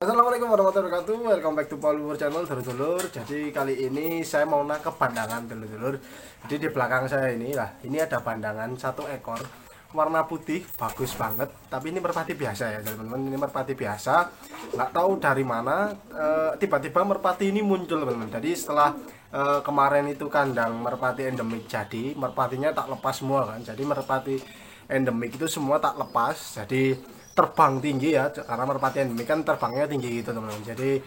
Assalamualaikum warahmatullahi wabarakatuh. Welcome back to Paul Channel, dulur-dulur. Jadi kali ini saya mau nangkep bandangan, dulur-dulur. Jadi di belakang saya ini lah, ini ada bandangan satu ekor warna putih, bagus banget. Tapi ini merpati biasa ya, teman-teman. Ini merpati biasa. Nggak tahu dari mana tiba-tiba merpati ini muncul, teman-teman. Jadi setelah kemarin itu kandang merpati endemik, jadi merpatinya tak lepas semua kan. Jadi merpati endemik itu semua tak lepas. Jadi terbang tinggi ya, karena merpati endemik kan terbangnya tinggi gitu teman-teman. Jadi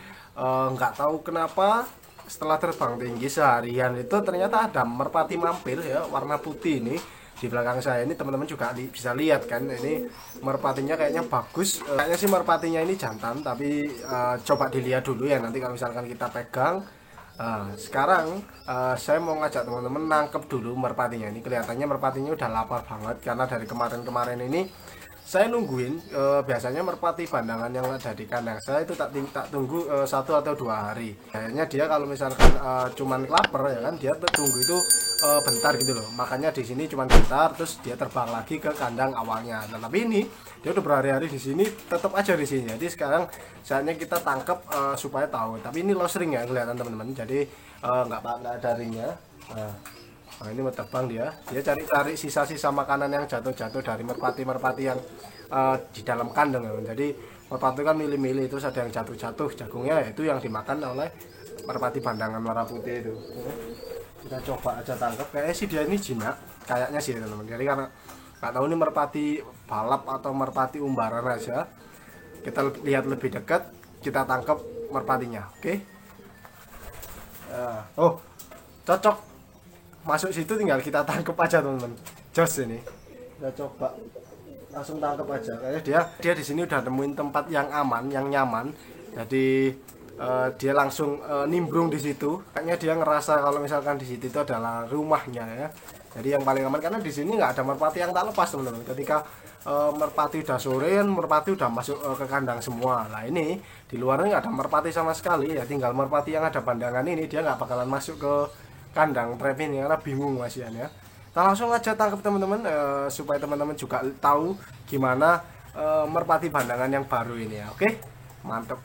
nggak tahu kenapa setelah terbang tinggi seharian itu ternyata ada merpati mampir ya, warna putih ini di belakang saya ini, teman-teman juga bisa lihat kan, ini merpatinya kayaknya bagus. Kayaknya sih merpatinya ini jantan, tapi coba dilihat dulu ya nanti kalau misalkan kita pegang. Sekarang saya mau ngajak teman-teman nangkep dulu merpatinya ini. Kelihatannya merpatinya udah lapar banget karena dari kemarin-kemarin ini saya nungguin. Biasanya merpati bandangan yang ada di kandang saya itu tak tunggu 1 atau 2 hari. Kayaknya dia kalau misalkan cuman lapar ya kan, dia tunggu itu bentar gitu loh. Makanya di sini cuman bentar, terus dia terbang lagi ke kandang awalnya. Nah, tapi ini dia udah berhari-hari di sini, tetap aja di sini. Jadi sekarang saatnya kita tangkap supaya tahu. Tapi ini lost ring ya kelihatan teman-teman. Jadi nggak ada ringnya. Nah, ini mau terbang dia cari sisa-sisa makanan yang jatuh-jatuh dari merpati-merpati yang di dalam kandang ya. Jadi merpati kan milih-milih, terus ada yang jatuh-jatuh jagungnya, itu yang dimakan oleh merpati bandangan warna putih itu. Kita coba aja tangkap. Kayaknya sih dia ini jinak, kayaknya sih teman-teman. Jadi karena nggak tahu ini merpati balap atau merpati umbaran aja. Kita lihat lebih dekat, kita tangkap merpatinya. Oke. Oh, cocok. Masuk situ, tinggal kita tangkap aja teman-teman. Jos ini. Kita coba langsung tangkap aja. Kayaknya dia di sini udah nemuin tempat yang aman, yang nyaman. Jadi dia langsung nimbrung di situ. Kayaknya dia ngerasa kalau misalkan di situ itu adalah rumahnya ya. Jadi yang paling aman, karena di sini nggak ada merpati yang tak lepas teman-teman. Ketika merpati udah sore, merpati udah masuk ke kandang semua. Nah ini di luarnya nggak ada merpati sama sekali ya. Tinggal merpati yang ada pandangan ini, dia nggak bakalan masuk ke kandang trap ini karena bingung masian ya. Kita langsung aja tangkap teman-teman, supaya teman-teman juga tahu gimana merpati bandangan yang baru ini ya. Oke, mantap.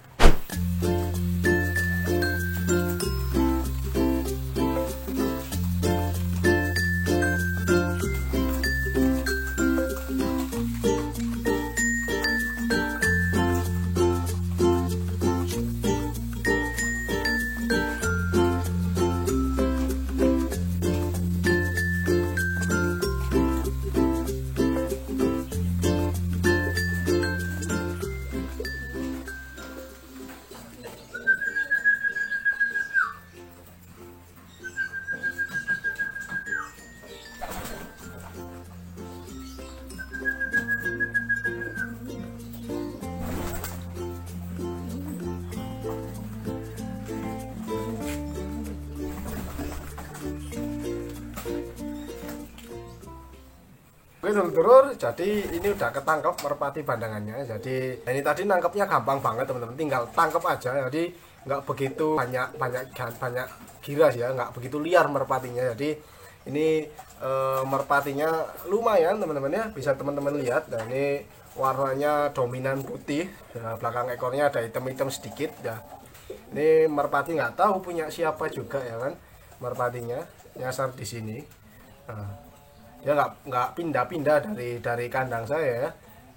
Oke dulur-dulur, jadi ini udah ketangkep merpati bandangannya. Jadi ini tadi nangkepnya gampang banget teman-teman, tinggal tangkep aja. Jadi nggak begitu banyak giras ya, nggak begitu liar merpatinya. Jadi ini merpatinya lumayan teman-teman ya, bisa teman-teman lihat. Dan ini warnanya dominan putih, ya, belakang ekornya ada hitam-hitam sedikit ya. Ini merpati nggak tahu punya siapa juga ya kan, merpatinya nyasar di sini. Nah, dia nggak pindah-pindah dari kandang saya ya,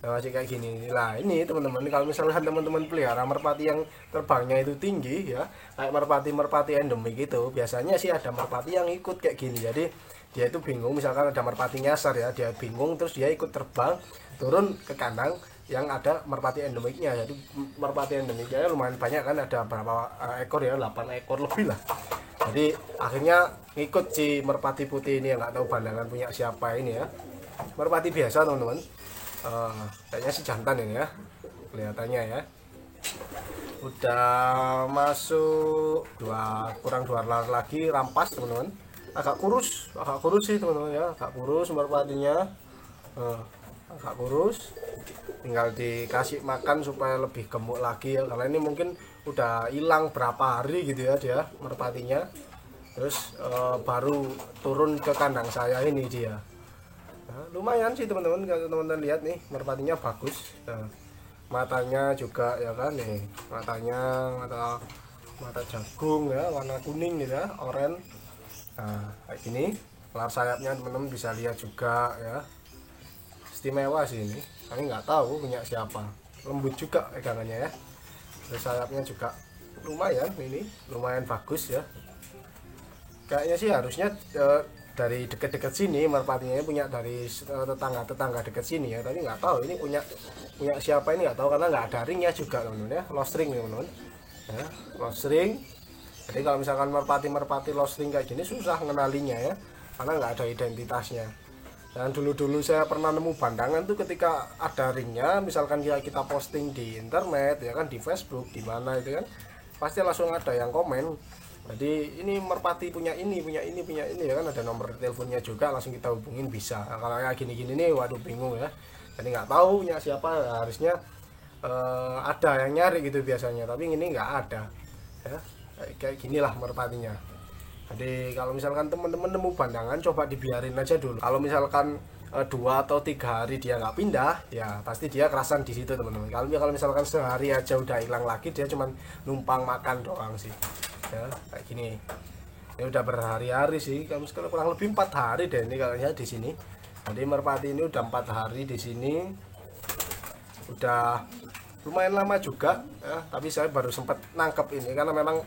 masih kayak gini lah. Ini teman-teman, kalau misalnya teman-teman pelihara merpati yang terbangnya itu tinggi ya, kayak merpati endemik itu, biasanya sih ada merpati yang ikut kayak gini. Jadi dia itu bingung, misalkan ada merpati nyasar ya, dia bingung terus dia ikut terbang turun ke kandang yang ada merpati endemiknya. Jadi merpati endemiknya lumayan banyak kan, ada berapa ekor ya, 8 ekor lebih lah. Jadi akhirnya ngikut si merpati putih ini yang nggak tahu bandangan punya siapa ini ya. Merpati biasa teman-teman. Kayaknya si jantan ini ya, kelihatannya ya. Udah masuk kurang 2 lar lagi, rampas teman-teman. Agak kurus sih teman-teman ya, agak kurus merpatinya. Agak kurus, tinggal dikasih makan supaya lebih gemuk lagi ya, karena ini mungkin udah hilang berapa hari gitu ya dia merpatinya. Terus baru turun ke kandang saya ini dia. Nah, lumayan sih teman-teman, kalau teman-teman lihat nih merpatinya bagus. Nah, matanya juga ya kan nih, matanya mata jagung ya, warna kuning gitu ya, oranye. Nah kayak gini. Kelar sayapnya teman-teman bisa lihat juga ya, istimewa sih ini, tapi nggak tahu punya siapa. Lembut juga pegangannya ya, terus sayapnya juga lumayan, ini lumayan bagus ya. Kayaknya sih harusnya dari dekat-dekat sini merpatinya punya dari tetangga dekat sini ya, tapi nggak tahu ini punya siapa, ini nggak tahu karena nggak ada ringnya juga teman-teman ya, lost ring teman-teman ya, lost ring. Jadi kalau misalkan merpati lost ring kayak gini susah ngenalinya ya, karena nggak ada identitasnya. Dan dulu saya pernah nemu bandangan tuh ketika ada ringnya, misalkan kita posting di internet ya kan, di Facebook di mana itu kan, pasti langsung ada yang komen. Jadi ini merpati punya ini ya kan, ada nomor teleponnya juga, langsung kita hubungin bisa. Nah, kalau kayak gini-gini nih waduh bingung ya, jadi nggak tahu punya siapa. Harusnya ada yang nyari gitu biasanya, tapi ini nggak ada ya. Kayak ginilah merpatinya. Jadi kalau misalkan teman-teman nemu bandangan, coba dibiarin aja dulu. Kalau misalkan 2 atau 3 hari dia nggak pindah, ya pasti dia kerasan di situ teman-teman. Kalau misalkan sehari aja udah hilang lagi, dia cuman numpang makan doang sih ya, kayak gini. Ini udah berhari-hari sih, kalau misalkan kurang lebih 4 hari deh ini kayaknya di sini. Jadi merpati ini udah 4 hari di sini, udah lumayan lama juga ya. Tapi saya baru sempat nangkep ini karena memang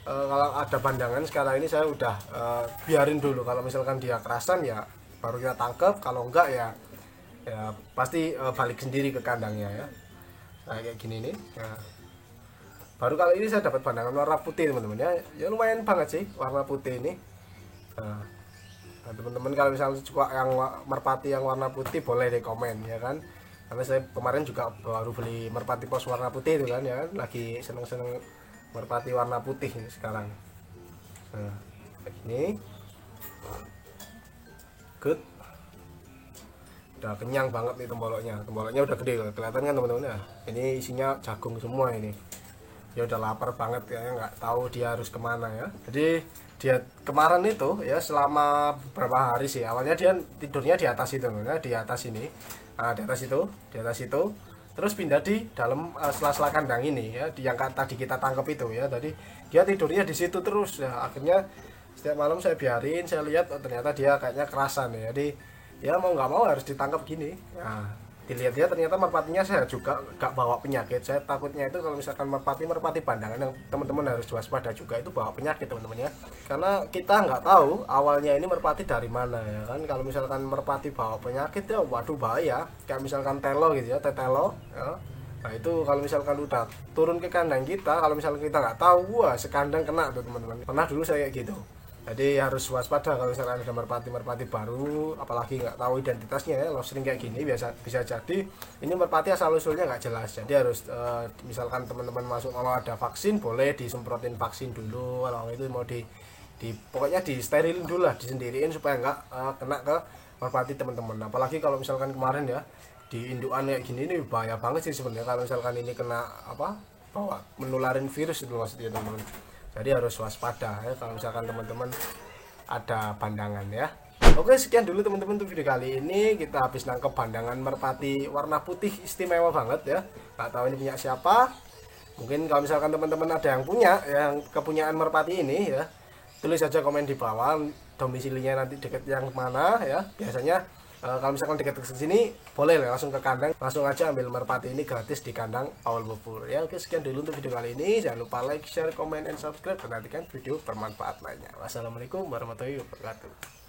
kalau ada pandangan sekarang ini saya udah biarin dulu. Kalau misalkan dia kerasan ya baru kita tangkap, kalau enggak ya pasti balik sendiri ke kandangnya ya. Nah kayak gini nih ya. Baru kali ini saya dapat pandangan warna putih teman-teman ya, ya lumayan banget sih warna putih ini. Nah teman-teman kalau misalnya suka yang merpati yang warna putih boleh deh komen ya kan, karena saya kemarin juga baru beli merpati pos warna putih itu kan ya, lagi seneng-seneng merpati warna putih ini sekarang. Nah, kayak gini. Good. Udah kenyang banget nih temboloknya. Temboloknya udah gede, kelihatan kan teman-teman ya. Ini isinya jagung semua ini. Dia udah lapar banget kayaknya, nggak tahu dia harus kemana ya. Jadi dia kemarin itu ya selama beberapa hari sih. Awalnya dia tidurnya di atas itu teman-teman, di atas ini. Nah, di atas itu. Terus pindah di dalam sela-sela kandang ini ya, yang tadi kita tangkap itu ya. Tadi dia tidurnya di situ terus ya. Akhirnya setiap malam saya biarin, saya lihat ternyata dia kayaknya kerasan ya. Jadi ya mau nggak mau harus ditangkap gini. Nah, dilihat dia ternyata merpatinya saya juga gak bawa penyakit. Saya takutnya itu kalau misalkan merpati pandangan yang teman-teman harus waspada juga, itu bawa penyakit teman-teman ya. Karena kita nggak tahu awalnya ini merpati dari mana ya kan. Kalau misalkan merpati bawa penyakit ya waduh bahaya. Kayak misalkan telo gitu ya, tetelo ya. Nah itu kalau misalkan udah turun ke kandang kita, kalau misalkan kita nggak tahu, wah sekandang kena tuh teman-teman. Pernah dulu saya kayak gitu. Jadi harus waspada kalau misalkan ada merpati baru, apalagi nggak tahu identitasnya ya, lost ring kayak gini bisa jadi ini merpati asal usulnya nggak jelas. Jadi harus misalkan teman-teman masuk mau ada vaksin, boleh disemprotin vaksin dulu. Kalau itu mau pokoknya di sterilin dulu lah, disendiriin supaya nggak kena ke merpati teman-teman. Apalagi kalau misalkan kemarin ya di indukan kayak gini, ini bahaya banget sih sebenarnya kalau misalkan ini kena bawa menularin virus itu maksudnya teman-teman. Jadi harus waspada ya kalau misalkan teman-teman ada pandangan ya. Oke, sekian dulu teman-teman untuk video kali ini. Kita habis nangkep pandangan merpati warna putih istimewa banget ya. Nggak tahu ini punya siapa. Mungkin kalau misalkan teman-teman ada yang punya yang kepunyaan merpati ini ya, tulis saja komen di bawah domisilinya nanti deket yang mana ya. Biasanya kalau misalkan dekat ke sini boleh langsung ke kandang, langsung aja ambil merpati ini gratis di kandang Paul Bubur ya. Oke, sekian dulu untuk video kali ini. Jangan lupa like, share, comment, and subscribe, dan nantikan video bermanfaat lainnya. Wassalamualaikum warahmatullahi wabarakatuh.